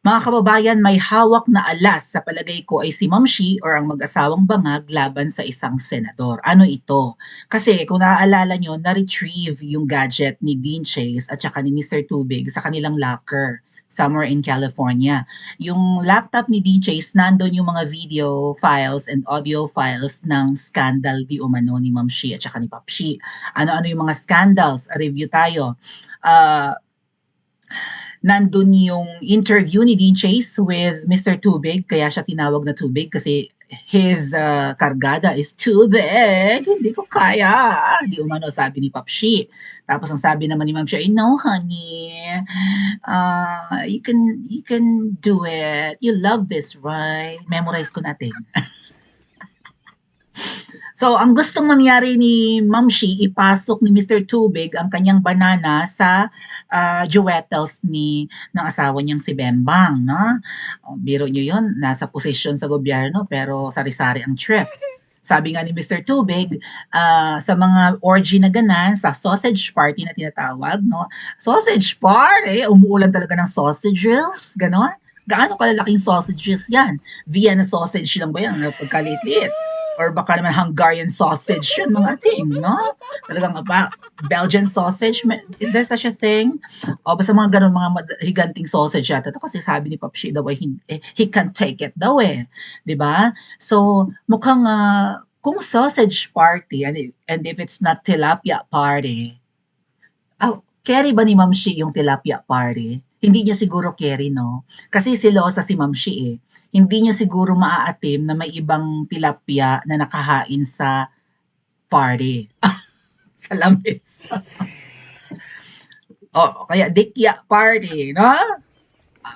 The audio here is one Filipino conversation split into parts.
Mga kababayan, may hawak na alas sa palagay ko ay si Ma'am Shi or ang mag-asawang bangag laban sa isang senador. Ano ito? Kasi kung naaalala nyo, na-retrieve yung gadget ni Dean Chase at saka ni Mr. Tubig sa kanilang locker somewhere in California. Yung laptop ni Dean Chase, nandun yung mga video files and audio files ng scandal di umano ni Ma'am Shi at saka ni Pop Shi. Ano-ano yung mga scandals? Review tayo. Nandun yung interview ni Dean Chase with Mr. Tubig, kaya siya tinawag na Tubig kasi his kargada is too big, hindi ko kaya. Di umano sabi ni Papshi. Tapos ang sabi naman ni Ma'am Shai, no honey, you can do it. You love this, right? Memorize ko natin. So, ang gustong mangyari ni Ma'am Shi, ipasok ni Mr. Tubig ang kanyang banana sa jewetels ng asawa niyang si Bembang, no? O, biro niyo yun, nasa posisyon sa gobyerno pero sari-sari ang trip. Sabi nga ni Mr. Tubig, sa mga orgy na ganan, sa sausage party na tinatawag, no? Sausage party, umuulan talaga ng sausages, ganon. Gaano kalalaking sausages yan? Vienna sausage lang ba yan? Pagkaliit-liit? Or baka naman Hungarian sausage yun mga ting, no? Talagang Belgian sausage, is there such a thing? O basta mga ganun, mga higanting sausage yata. Ito kasi sabi ni Papshi daw ay he can take it daw eh. 'Di ba? So, mukhang kung sausage party, and if it's not tilapia party, carry ba ni Ma'am Shi yung tilapia party? Hindi niya siguro carry, no? Kasi silosa si Ma'am Shi eh. Hindi niya siguro maaatim na may ibang tilapia na nakahain sa party. Sa lamis. O kaya dikya party, no?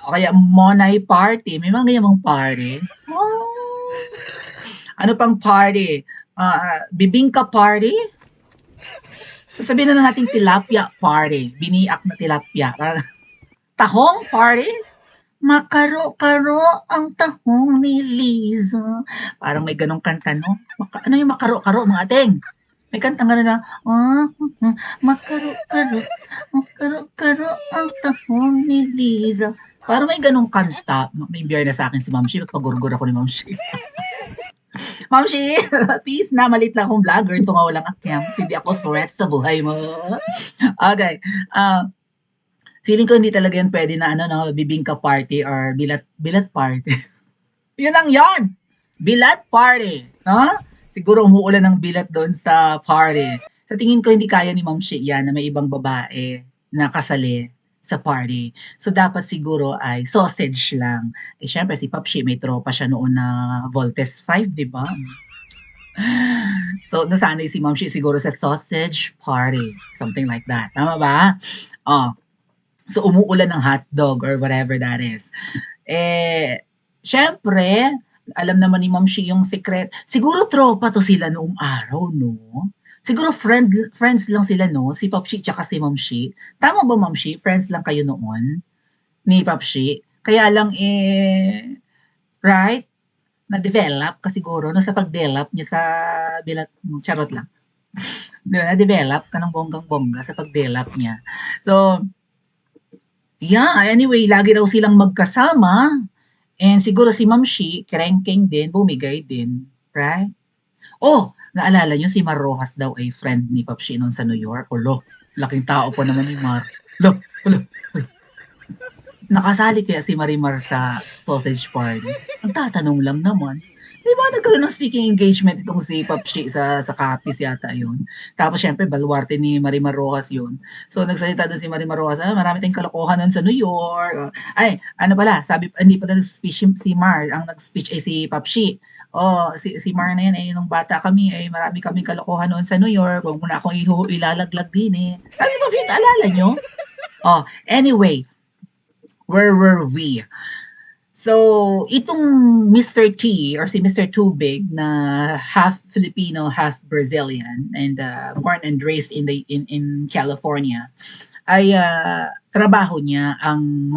O kaya monay party. May mga ganyang party. Oh. Ano pang party? Bibingka party? Sasabihin na lang natin tilapia party. Biniak na tilapia. Tahong party? Makaro-karo ang tahong ni Liza. Parang may ganong kanta, no? Ano yung makaro-karo, mga ating? May kanta nga na, makaro-karo, makaro-karo ang tahong ni Liza. Parang may ganong kanta. May biyernes sa akin si Ma'am Shi. Pagurgur ako ni Ma'am Shi. Ma'am Shi, please na, malit lang akong vlogger. Tungaw lang accounts. Hindi ako threat sa buhay mo. Okay. Feeling ko hindi talaga yan pwede na bibingka party or bilat party. Yun lang yon. Bilat party. No? Siguro umuulan ng bilat doon sa party. Sa tingin ko hindi kaya ni Ma'am Shi yan na may ibang babae na kasali sa party. So dapat siguro ay sausage lang. Eh syempre si Papshi may tropa siya noon na Voltes 5, di ba? So nasanay si Ma'am Shi siguro sa sausage party. Something like that. Tama ba? So, umuulan ng hotdog or whatever that is. Syempre, alam naman ni Ma'am Shi yung secret. Siguro tropa to sila noong araw, no? Siguro friends lang sila, no? Si Pop Shi tsaka si Ma'am Shi. Tama ba, Ma'am Shi? Friends lang kayo noon ni Pop Shi? Kaya lang, right? Na-develop ka siguro, no? Sa pag-develop niya sa charot lang. Na-develop ka ng bonggang-bongga sa pag-develop niya. So, yeah, anyway, lagi raw silang magkasama. And siguro si Ma'am Shi, krengking din, bumigay din. Right? Oh, naalala nyo si Mar Rojas daw ay friend ni Pop Shi noon sa New York. Lo, laking tao pa naman ni Mar. Lo. Nakasali kaya si Marimar sa sausage party? Ang tatanong lang naman. Di ba nagkaroon ng speaking engagement itong si Pop Shi sa Capiz yata yun. Tapos syempre, baluarte ni Marimar Rojas yun. So nagsalita doon si Marimar Rojas, marami tayong kalokohan noon sa New York. Ay, ano pala, sabi, hindi pa nag-speech si Mar, ang nag-speech ay si Pop Shi. Si Mar na yan, nung bata kami, marami kaming kalokohan noon sa New York, huwag mo na akong ilalaglag din eh. Sabi mo, alala nyo? Anyway, where were we? So, itong Mr. T or si Mr. Tubig na half Filipino, half Brazilian and born and raised in California ay trabaho niya ang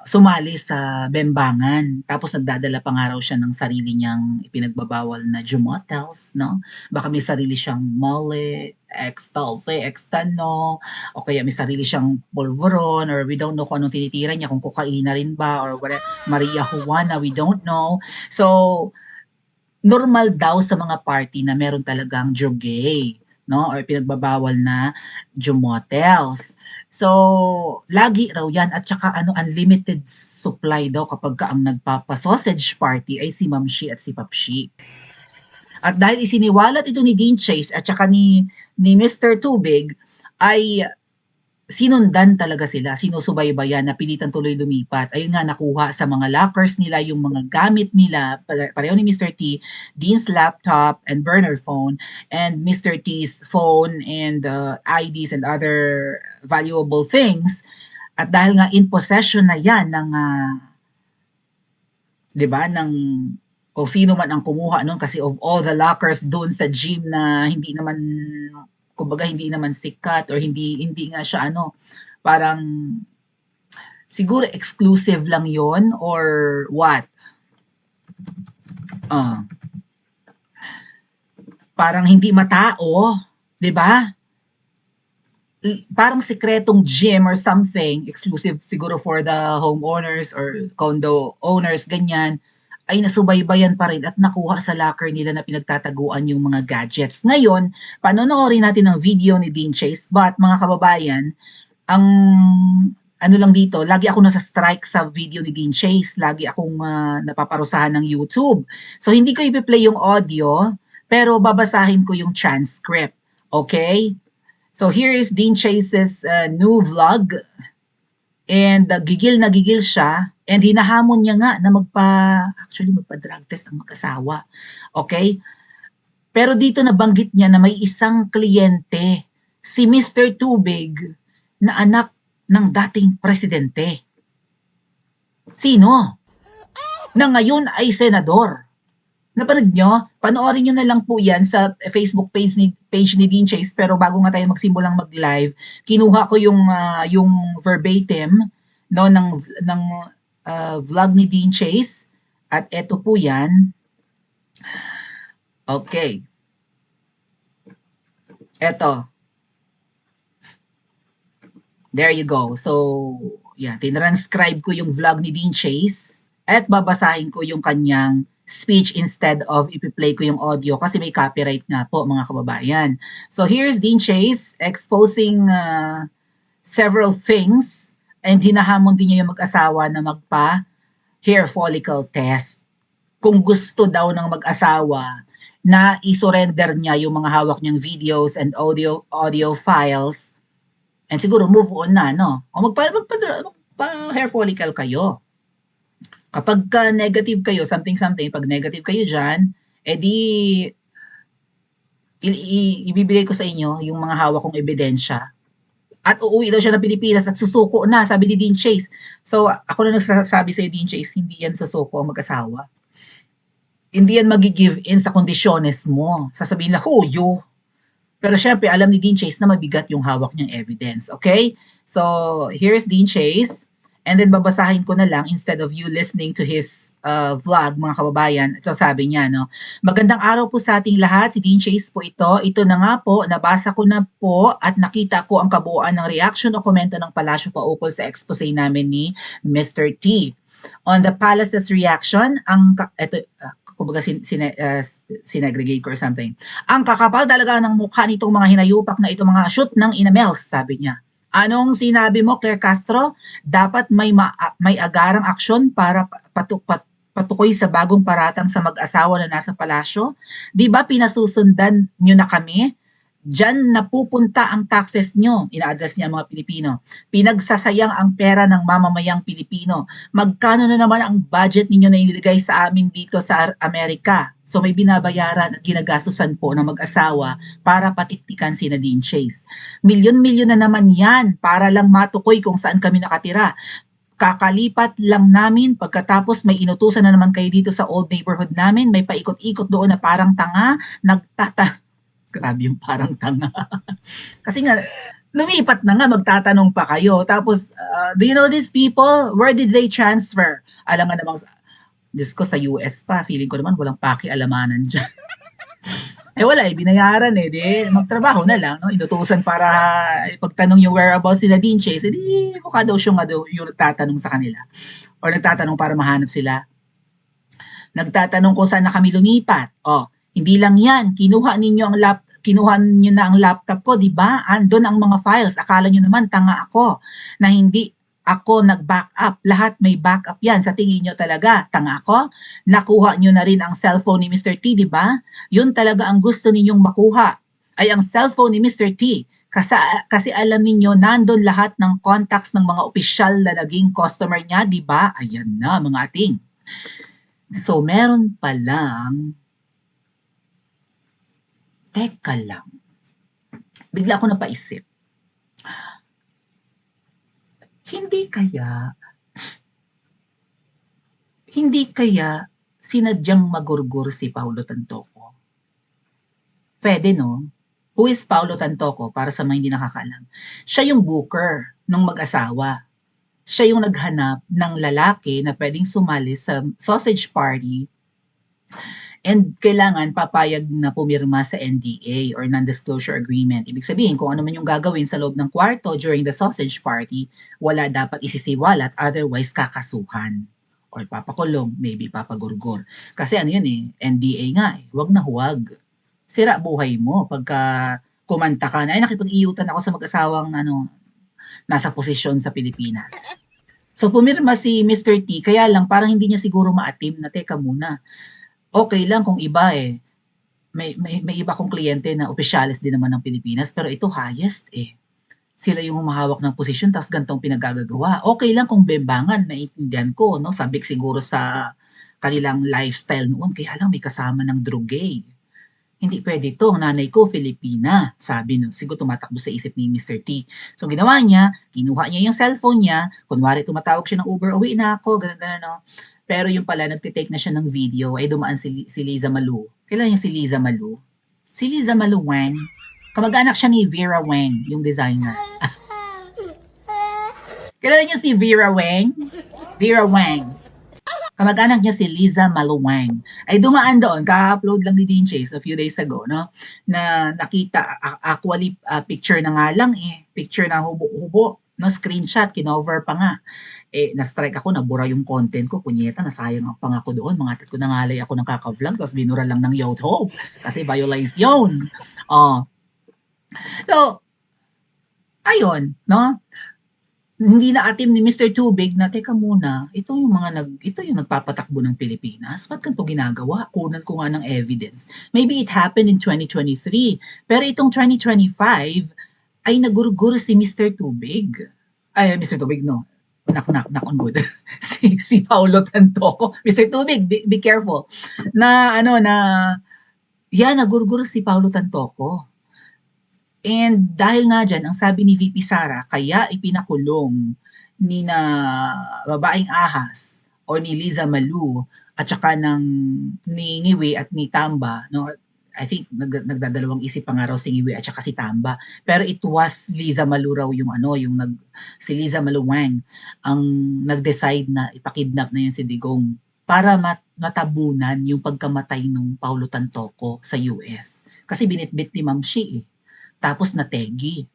sumali sa bembangan. Tapos nagdadala pa nga raw siya ng sarili niyang ipinagbabawal na jumotels, no? Baka may sarili siyang mole, ecstasy, extano, o kaya may sarili siyang polvoron, or we don't know kung anong tinitira niya, kung kokaina rin ba, or whatever, Maria Juana, we don't know. So, normal daw sa mga party na meron talagang jogay, no? Or pinagbabawal na jumotels. So, lagi raw yan at saka unlimited supply daw kapag ka ang nagpapa-sausage party ay si Mamshi at si Papshi. At dahil isiniwalat ito ni Dean Chase at saka ni Mr. Tubig, ay sinundan talaga sila, sinusubaybayan, napilitan tuloy lumipat. Ayun nga, nakuha sa mga lockers nila yung mga gamit nila, pareho ni Mr. T, Dean's laptop and burner phone, and Mr. T's phone and IDs and other valuable things. At dahil nga in possession na yan ng, 'di ba, ng kung sino man ang kumuha nun kasi of all the lockers doon sa gym na hindi naman, kumbaga hindi naman sikat or hindi nga siya parang siguro exclusive lang yon or what? Parang hindi matao, 'di ba? Parang sikretong gym or something, exclusive siguro for the homeowners or condo owners, ganyan, ay nasubaybayan pa rin at nakuha sa locker nila na pinagtataguan yung mga gadgets. Ngayon, panonoorin natin ang video ni Dean Chase, but mga kababayan, ang ano lang dito, lagi ako nasa strike sa video ni Dean Chase, lagi akong napaparusahan ng YouTube. So hindi ko i-play yung audio, pero babasahin ko yung transcript. Okay? So here is Dean Chase's new vlog, and gigil na gigil siya, and hinahamon niya nga na magpa-drug test ang mag-asawa. Okay? Pero dito nabanggit niya na may isang kliyente, si Mr. Tubig, na anak ng dating presidente. Sino? Na ngayon ay senador. Napanood nyo? Panoorin nyo na lang po yan sa Facebook page ni Dean Chase. Pero bago nga tayo magsimulang mag-live, kinuha ko yung verbatim ng vlog ni Dean Chase. At eto po yan. Okay. Eto. There you go. So, yeah, tinranscribe ko yung vlog ni Dean Chase at babasahin ko yung kanyang speech instead of ipi-play ko yung audio kasi may copyright nga po, mga kababayan. So here's Dean Chase exposing several things, and hinahamon din niya yung mag-asawa na magpa-hair follicle test. Kung gusto daw ng mag-asawa na i-surrender niya yung mga hawak niyang videos and audio files, and siguro move on na, no? O magpa-hair follicle kayo. Kapag negative kayo, something, pag negative kayo dyan, edi ibibigay ko sa inyo yung mga hawak kong ebidensya. At uuwi daw siya ng Pilipinas at susuko na, sabi ni Dean Chase. So, ako na nagsasabi sa'yo, Dean Chase, hindi yan susuko ang mag-asawa. Hindi yan mag-give in sa kondisyones mo. Sasabihin lang, huyo. Pero syempre, alam ni Dean Chase na mabigat yung hawak niyang evidence. Okay? So, here's Dean Chase. And then babasahin ko na lang instead of you listening to his vlog, mga kababayan. Ito sabi niya, no? Magandang araw po sa ating lahat. Si Dean Chase po ito. Ito na nga po, nabasa ko na po at nakita ko ang kabuuan ng reaction o komento ng palasyo paukol sa expose namin ni Mr. T. On the palace's reaction, kumbaga sinegregate ko or something. Ang kakapal talaga ng mukha nitong mga hinayupak na itong mga shoot ng inamels, sabi niya. Anong sinabi mo, Claire Castro? Dapat may agarang aksyon para patukoy sa bagong paratang sa mag-asawa na nasa palasyo? Di ba pinasusundan nyo na kami? Diyan napupunta ang taxes nyo, ina-address niya ang mga Pilipino. Pinagsasayang ang pera ng mamamayang Pilipino. Magkano na naman ang budget ninyo na iniligay sa amin dito sa Amerika? So may binabayaran at ginagastusan po ng mag-asawa para patiktikan si Dean Chase. Milyon-milyon na naman yan para lang matukoy kung saan kami nakatira. Kakalipat lang namin, pagkatapos may inutusan na naman kayo dito sa old neighborhood namin, may paikot-ikot doon na parang tanga, grabe yung parang tanga. Kasi nga, Lumipat na nga, magtatanong pa kayo. Tapos, do you know these people? Where did they transfer? Alam nga namang, Diyos ko, sa US pa, feeling ko naman walang pakialamanan dyan. Eh wala eh, binayaran eh, di magtrabaho na lang, no? Inutusan para ipagtanong yung whereabouts sila Dean Chase, di mukha daw siya nga daw yung nagtatanong sa kanila. Or nagtatanong para mahanap sila. Nagtatanong kung saan na kami lumipat. Oh, hindi lang yan, kinuha niyo na ang laptop ko, di ba? Andun ang mga files. Akala niyo naman tanga ako na hindi ako nag-backup. Lahat may backup yan. Sa tingin niyo talaga, tanga ako? Nakuha niyo na rin ang cellphone ni Mr. T, di ba? Yun talaga ang gusto ninyong makuha. Ay ang cellphone ni Mr. T. Kasi alam niyo nandun lahat ng contacts ng mga opisyal na naging customer niya, di ba? Ayan na, mga ating. So, meron palang teka lang. Bigla ako napaisip. Hindi kaya sinadyang magurgur si Paulo Tantoco? Pwede, no? Who is Paulo Tantoco para sa mga hindi nakakaalam? Siya yung booker ng mag-asawa. Siya yung naghanap ng lalaki na pwedeng sumali sa sausage party and kailangan papayag na pumirma sa NDA or non-disclosure agreement. Ibig sabihin, kung ano man yung gagawin sa loob ng kwarto during the sausage party, wala dapat isisiwalat, otherwise kakasuhan. Or papakulong, maybe papagurgur. Kasi ano yun eh, NDA nga eh, wag na huwag. Sira buhay mo pagka kumanta ka na, ay nakipag-iyutan ako sa mag-asawang nasa posisyon sa Pilipinas. So pumirma si Mr. T, kaya lang parang hindi niya siguro maatim na teka muna. Okay lang kung iba eh. May iba kong kliyente na opisyalis din naman ng Pilipinas, pero ito highest eh. Sila yung humahawak ng posisyon tapos gantong pinagagagawa. Okay lang kung bembangan, naiintindihan ko, no? Sabik siguro sa kanilang lifestyle noon, kaya lang may kasama ng drugay. Hindi pwede to, nanay ko Filipina, sabi no. Siguro tumatakbo sa isip ni Mr. T. So ginawa niya, kinuha niya yung cellphone niya, kunwari tumatawag siya ng Uber, uwi na ako, ganun no. Pero yung pala, nagtitake na siya ng video, ay dumaan si Liza Malu. Kailan yung si Liza Malu? Si Liza Malu Wang. Kamag-anak siya ni Vera Wang, yung designer. Kailan yung si Vera Wang? Vera Wang. Kamag-anak niya si Liza Maluwang. Ay dumaan doon, ka-upload lang ni Dean Chase a few days ago, no? Na nakita, actually, picture na nga lang eh. Picture na hubo-hubo, no? Screenshot, kinover pa nga. Na-strike ako, nabura yung content ko, punyeta, nasayang ang pangako doon. Mga tat ko nangalay ako ng kaka-vlog, tapos binura lang ng YouTube. Kasi violation. So, ayun, no? Hindi na atim ni Mr. Tubig na, teka muna, ito yung nagpapatakbo ng Pilipinas. Ba't ganito ginagawa? Kunan ko nga ng evidence. Maybe it happened in 2023. Pero itong 2025, ay nagurgur si Mr. Tubig. Ay, Mr. Tubig, no. Knock on wood. si Paulo Tantoco. Mr. Tubig, be careful. Nagurgur si Paulo Tantoco. And dahil nga dyan, ang sabi ni VP Sara, kaya ipinakulong ni na babaeng ahas o ni Liza Malu at saka ni Ngiwi at ni Tamba, no? I think nagdadalawang isip pa nga raw si Ngiwi at saka si Tamba. Pero it was Liza Malu raw si Liza Malu Wang ang nag-decide na ipakidnap na yun si Digong para matabunan yung pagkamatay ng Paulo Tantoco sa US. Kasi binitbit ni Ma'am Shi eh. Tapos nategi.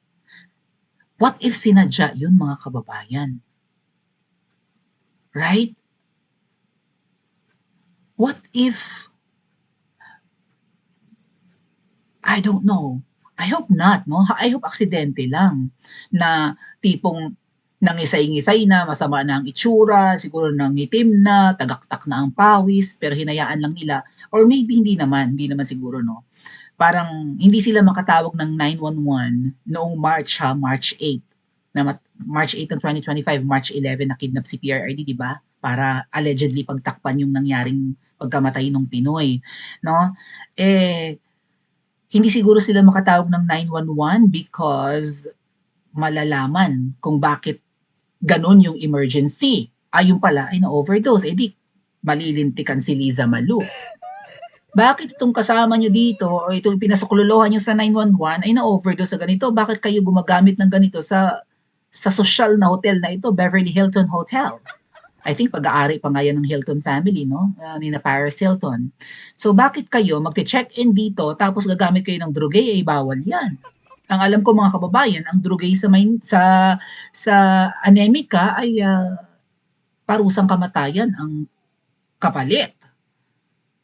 What if sinadya yun, mga kababayan? Right? What if, I don't know. I hope not, no? I hope aksidente lang na tipong nangisay-ngisay na, masama na ang itsura, siguro nangitim na, tagaktak na ang pawis, pero hinayaan lang nila. Or maybe hindi naman siguro, no? Parang hindi sila makatawag ng 911 noong March 8. March 8 ng 2025, March 11 nakidnap si PRRD, di ba? Para allegedly pagtakpan yung nangyaring pagkamatay ng Pinoy, no? Hindi siguro sila makatawag ng 911 because malalaman kung bakit ganun yung emergency. Yung pala ay na-overdose. Di malilintikan si Liza Malu. bakit itong kasama niyo dito o itong pinasuklolohan niyo sa 911 ay na-overdose sa ganito? Bakit kayo gumagamit ng ganito sa sosyal na hotel na ito, Beverly Hilton Hotel? I think pag-aari pa nga yan ng Hilton family, no? Nina Paris Hilton. So, bakit kayo magte-check-in dito tapos gagamit kayo ng drugay? Eh, bawal yan. Ang alam ko mga kababayan, ang drugay sa anemika ay parusang kamatayan ang kapalit.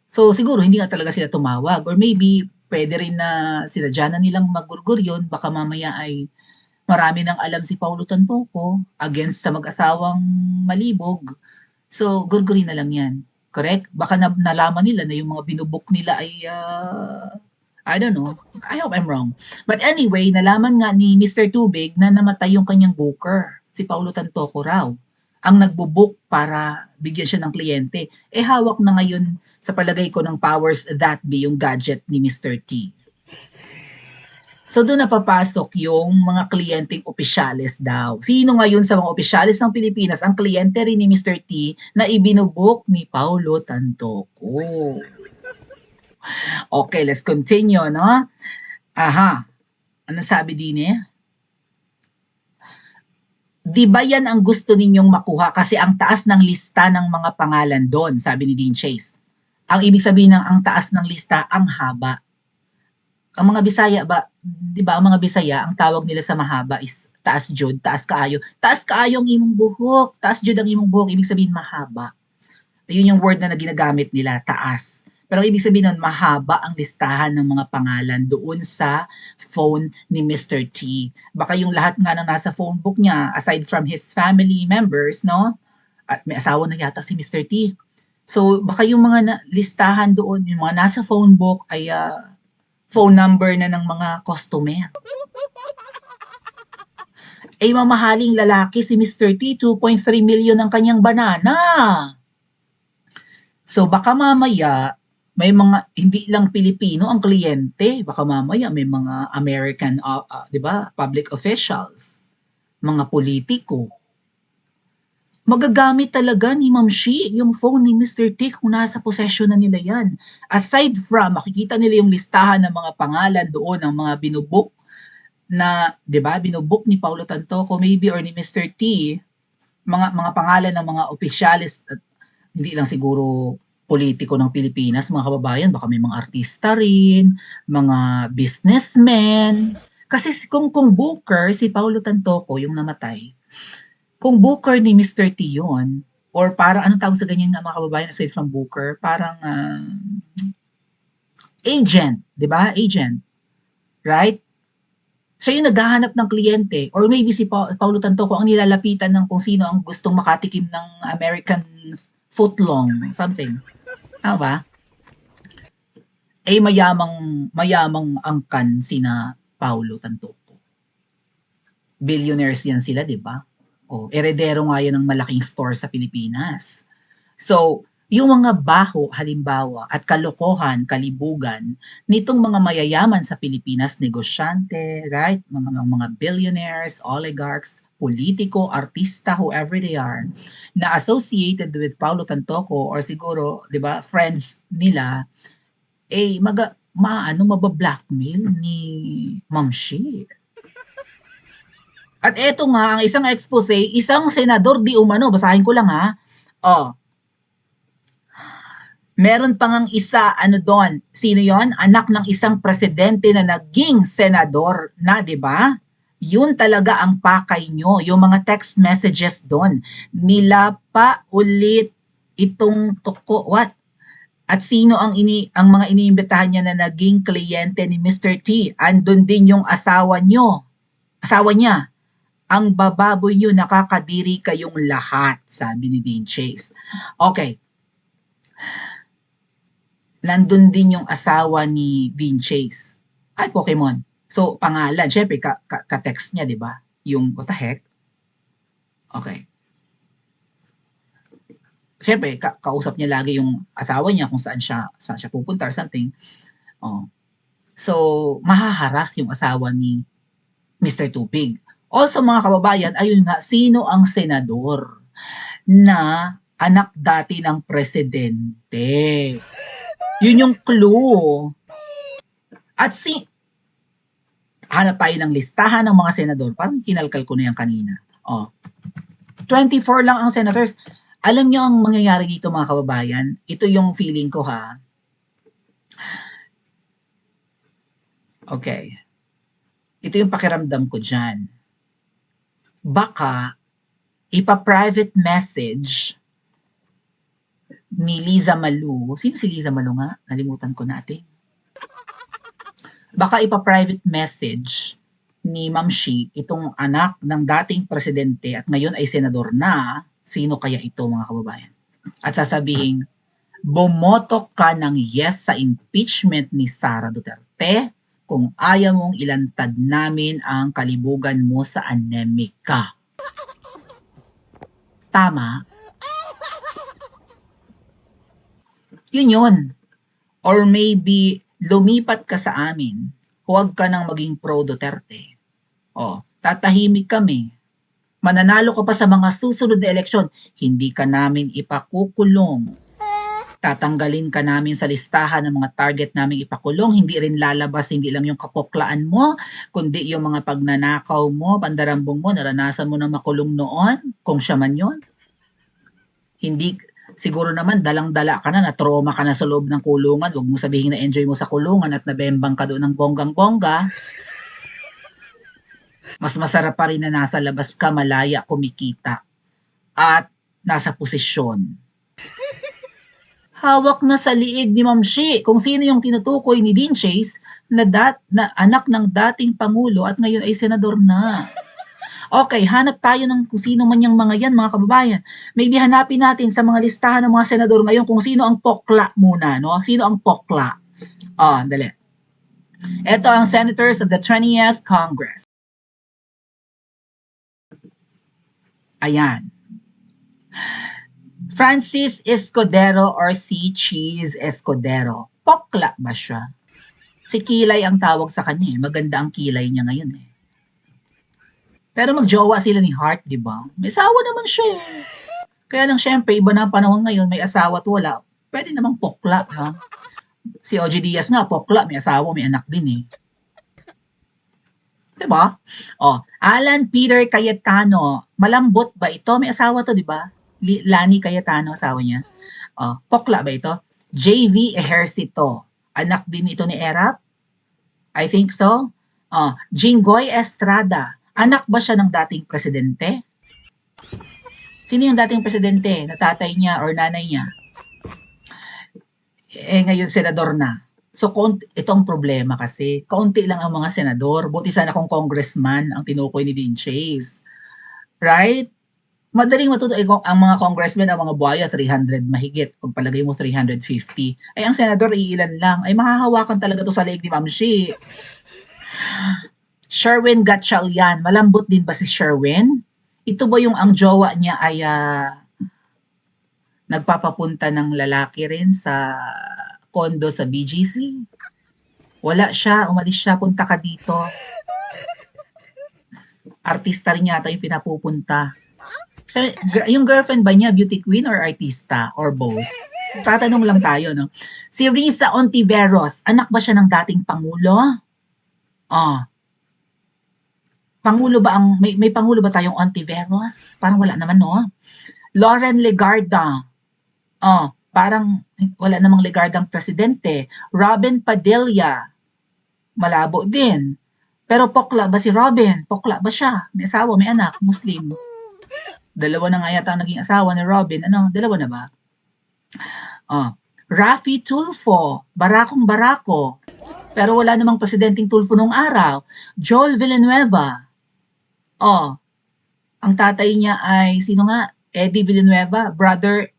So, siguro hindi nga talaga sila tumawag or maybe pwede rin na sinadya na nilang magurgur yun. Baka mamaya ay marami nang alam si Paulo Tantoco against sa mag-asawang malibog. So, gurgurin na lang yan. Correct? Baka nalaman nila na yung mga binubok nila ay, I don't know. I hope I'm wrong. But anyway, nalaman nga ni Mr. Tubig na namatay yung kanyang booker. Si Paulo Tantoco raw. Ang nagbo-book para bigyan siya ng kliyente. Eh, hawak na ngayon sa palagay ko ng powers that be yung gadget ni Mr. T. So doon na papasok yung mga kliyenteng opisyales daw. Sino ngayon sa mga opisyales ng Pilipinas ang kliyente rin ni Mr. T na ibinubuk ni Paulo Tantoco? Okay, let's continue, no? Aha. Ano sabi din eh? Di ba yan ang gusto ninyong makuha kasi ang taas ng lista ng mga pangalan doon, sabi ni Dean Chase. Ang ibig sabihin ng ang taas ng lista, ang haba. Ang mga Bisaya ba, 'di ba, ang mga Bisaya, ang tawag nila sa mahaba is taas jud, taas kaayo. Taas kaayo ang imong buhok, taas jud ang imong buhok, ibig sabihin mahaba. Yun yung word na ginagamit nila, taas. Pero ang ibig sabihin nun, mahaba ang listahan ng mga pangalan doon sa phone ni Mr. T. Baka yung lahat nga ng nasa phone book niya, aside from his family members, no? At may asawa na yata si Mr. T. So, baka yung mga listahan doon, yung mga nasa phone book ay phone number na ng mga customer. Eh, mamahaling lalaki si Mr. T, 2.3 million ang kanyang banana. So, baka mamaya, may mga, hindi lang Pilipino ang kliyente. Baka mamaya may mga American, di ba, public officials, mga politiko. Magagamit talaga ni Ma'am Shi yung phone ni Mr. T kung nasa possession na nila yan. Aside from, makikita nila yung listahan ng mga pangalan doon, ng mga binubuk na, di ba, binubuk ni Paulo Tantoco, maybe, or ni Mr. T, mga pangalan ng mga opisyalis, at hindi lang siguro politiko ng Pilipinas, mga kababayan, baka may mga artista rin, mga businessmen. Kasi kung booker, si Paulo Tantoco, yung namatay, kung booker ni Mr. T yun, or para, anong tawag sa ganyan nga mga kababayan aside from booker, parang agent, di ba? Agent. Right? Siya yung naghahanap ng kliyente, or maybe si Paulo Tantoco ang nilalapitan ng kung sino ang gustong makatikim ng American footlong, something. Tama ba? Eh, mayamang angkan sina Paulo Tantoco. Billionaires yan sila, di ba? O, eredero nga yan ng malaking store sa Pilipinas. So, yung mga baho, halimbawa, at kalokohan, kalibugan, nitong mga mayayaman sa Pilipinas, negosyante, right? Mga billionaires, oligarchs, politiko, artista, whoever they are, na associated with Paulo Tantoco or siguro, 'di ba, friends nila, eh mabablackmail ni Ma'am Shi. At eto nga, ang isang expose, isang senador di umano, basahin ko lang ha. Meron pa ngang isa, doon, sino yon? Anak ng isang presidente na naging senador na, di ba? Yun talaga ang pakay nyo, yung mga text messages doon. Nila pa ulit itong toko, what? At sino ang mga iniimbitahan niya na naging kliyente ni Mr. T? Andun din yung asawa niya. Ang bababoy nyo, nakakadiri kayong lahat, sabi ni Dean Chase. Okay. Nandun din yung asawa ni Dean Chase. Ay, Pokemon. So, pangalan. Siyempre, ka-text niya, di ba? Yung, what the heck? Okay. Siyempre, kausap niya lagi yung asawa niya kung saan siya pupunta or something. Oh. So, mahaharas yung asawa ni Mr. Tubig. Also, mga kababayan, ayun nga, sino ang senador na anak dati ng presidente? Yun yung clue. At hanap tayo ng listahan ng mga senador. Parang kinalkal ko na yan kanina. 24 lang ang senators. Alam nyo ang mangyayari dito mga kababayan? Ito yung feeling ko ha. Okay. Ito yung pakiramdam ko dyan. Baka ipa-private message ni Liza Malu. Sino si Liza Malu nga? Nalimutan ko natin. Baka ipa-private message ni Ma'am Shi, itong anak ng dating presidente at ngayon ay senador na, sino kaya ito mga kababayan? At sasabihin, bumoto ka ng yes sa impeachment ni Sara Duterte kung ayaw mong ilantad namin ang kalibugan mo sa anemika. Tama? Yun. Or maybe, lumipat ka sa amin, huwag ka nang maging pro-Duterte. Tatahimik kami. Mananalo ka pa sa mga susunod na eleksyon, hindi ka namin ipakukulong. Tatanggalin ka namin sa listahan ng mga target namin ipakulong, hindi rin lalabas, hindi lang yung kapoklaan mo, kundi yung mga pagnanakaw mo, pandarambong mo, naranasan mo na makulong noon, kung siya man yun. Hindi, siguro naman dalang-dala ka na trauma ka na sa loob ng kulungan, huwag mo sabihin na enjoy mo sa kulungan at nabembang ka doon ng bonggang-bongga. Mas masarap pa rin na nasa labas ka, malaya, kumikita at nasa posisyon. Hawak na sa liig ni Ma'am Shi kung sino yung tinutukoy ni Dean Chase na anak ng dating Pangulo at ngayon ay senador na. Okay, hanap tayo ng kung sino man yung mga yan, mga kababayan. Maybe hanapin natin sa mga listahan ng mga senador ngayon kung sino ang pokla muna, no? Sino ang pokla? Dali. Ito ang senators of the 20th Congress. Ayan. Francis Escudero or si Cheese Escudero. Pokla ba siya? Si Kilay ang tawag sa kanya. Maganda ang kilay niya ngayon eh. Pero magjowa sila ni Hart, di ba? May asawa naman siya eh. Kaya lang syempre, iba na ang panahon ngayon, may asawa at wala. Pwede namang pokla, ha? Si OG Diaz nga, pokla, may asawa, may anak din eh. Diba? Alan Peter Cayetano. Malambot ba ito? May asawa to, di ba? Lani Cayetano, asawa niya. Pokla ba ito? JV Ejercito. Anak din ito ni Erap? I think so. Jinggoy Estrada. Anak ba siya ng dating presidente? Sino yung dating presidente? Na tatay niya or nanay niya? Ngayon senador na. So, itong problema kasi, kaunti lang ang mga senador. Buti sana kung congressman ang tinukoy ni Dean Chase. Right? Madaling matuto ang mga congressmen, ang mga buhaya, 300 mahigit. Pag palagay mo 350. Ay, ang senador, iilan lang. Ay, mahahawakan talaga to sa leeg ni Ma'am Shi. Sherwin Gatchalian. Malambot din ba si Sherwin? Ito ba yung ang jowa niya ay nagpapapunta ng lalaki rin sa kondo sa BGC? Wala siya. Umalis siya. Punta ka dito. Artista rin yata yung pinapupunta. Yung girlfriend ba niya, beauty queen or artista? Or both? Tatanong lang tayo, no? Si Risa Ontiveros. Anak ba siya ng dating Pangulo? Pangulo ba may Pangulo ba tayong Ontiveros? Parang wala naman, no? Lauren Legarda. Parang wala namang Legardang presidente. Robin Padilla. Malabo din. Pero pokla ba si Robin? Pokla ba siya? May asawa, may anak, Muslim. Dalawa na nga yata ang naging asawa ni Robin. Dalawa na ba? Raffy Tulfo. Barakong Barako. Pero wala namang presidenteng Tulfo nung araw. Joel Villanueva. Ang tatay niya ay, sino nga? Eddie Villanueva. Brother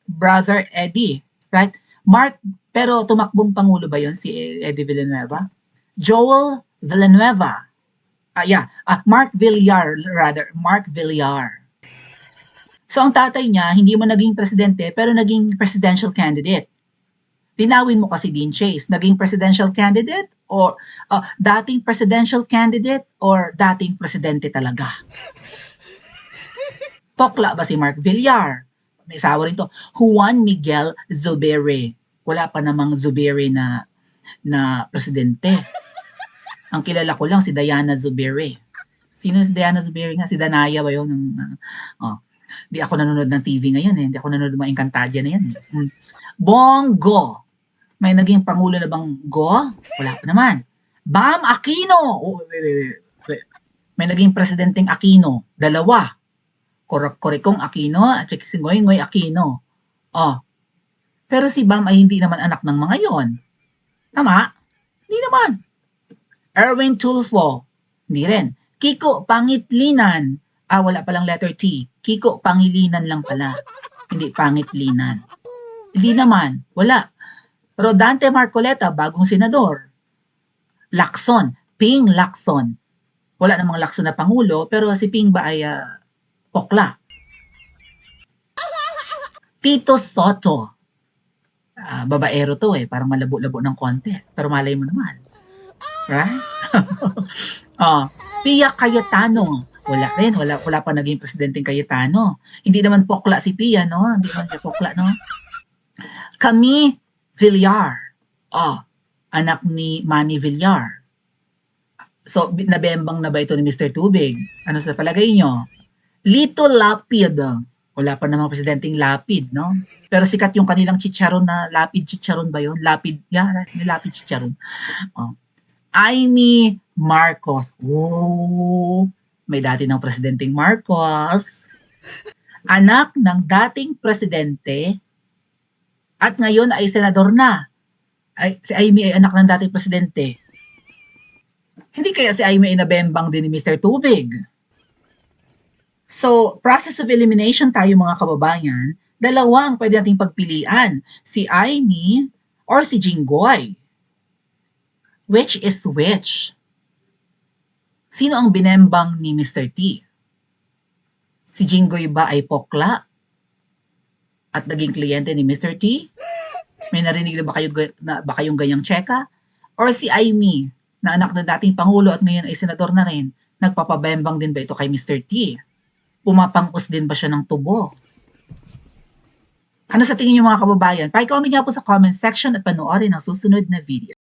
Eddie. Right? Pero tumakbong Pangulo ba yon si Eddie Villanueva? Joel Villanueva. Mark Villar. So, ang tatay niya, hindi mo naging presidente, pero naging presidential candidate. Linawin mo kasi Dean Chase, naging presidential candidate or dating presidential candidate or dating presidente talaga. Pokla ba si Mark Villar? May asawa rin to. Juan Miguel Zubere. wala pa namang Zubiri na presidente. Ang kilala ko lang si Diana Zubiri. Sino si Diana Zubiri nga? Si Danaya ba yun? Di ako nanonood ng TV ngayon eh. Di ako nanonood ng mga Encantadia na yan eh. Bongo. May naging pangulo na bang go? Wala pa naman. Bam Aquino. Oh, wait. May naging presidenteng Aquino. 2. Korikong Aquino at si Ngoy Aquino. Pero si Bam ay hindi naman anak ng mga yon. Tama? Hindi naman. Erwin Tulfo. Hindi rin. Kiko Pangilinan. Wala palang letter T. Kiko Pangilinan lang pala. Hindi Pangilinan. Hindi naman. Wala. Rodante Marcoleta, bagong senador. Lacson. Ping Lacson. Wala namang Lacson na pangulo, pero si Ping ba ay pokla. Tito Soto. Babaero to eh. Parang malabo-labo ng konti. Pero malay mo naman. Right? Pia Cayetano. Wala rin. Wala pa naging presidenteng Cayetano. Hindi naman pokla si Pia, no? Hindi naman siya pokla, no? Camille Villar. Anak ni Manny Villar. So, nabembang na ba ito ni Mr. Tubig? Ano sa palagay nyo? Lito Lapid. Wala pa namang presidenteng Lapid, no? Pero sikat yung kanilang chicharon na Lapid chicharon ba yun? Lapid, yeah, right? May Lapid chicharon. Amy Marcos. May dati ng presidenteng Marcos. Anak ng dating presidente at ngayon ay senador na. Si Amy ay anak ng dating presidente. Hindi kaya si Amy ay nabembang din ni Mr. Tubig? So, process of elimination tayo mga kababayan, 2 ang pwede nating pagpilian. Si Amy or si Jinggoy. Which is which? Sino ang binembang ni Mr. T? Si Jinggoy ba ay pokla? At naging kliyente ni Mr. T? May narinig na ba kayong ganyang tseka? Or si Amy, na anak na dating Pangulo at ngayon ay senador na rin, nagpapabembang din ba ito kay Mr. T? Pumapangos din ba siya ng tubo? Ano sa tingin niyo mga kababayan? Pa-comment niyo po sa comment section at panoorin ang susunod na video.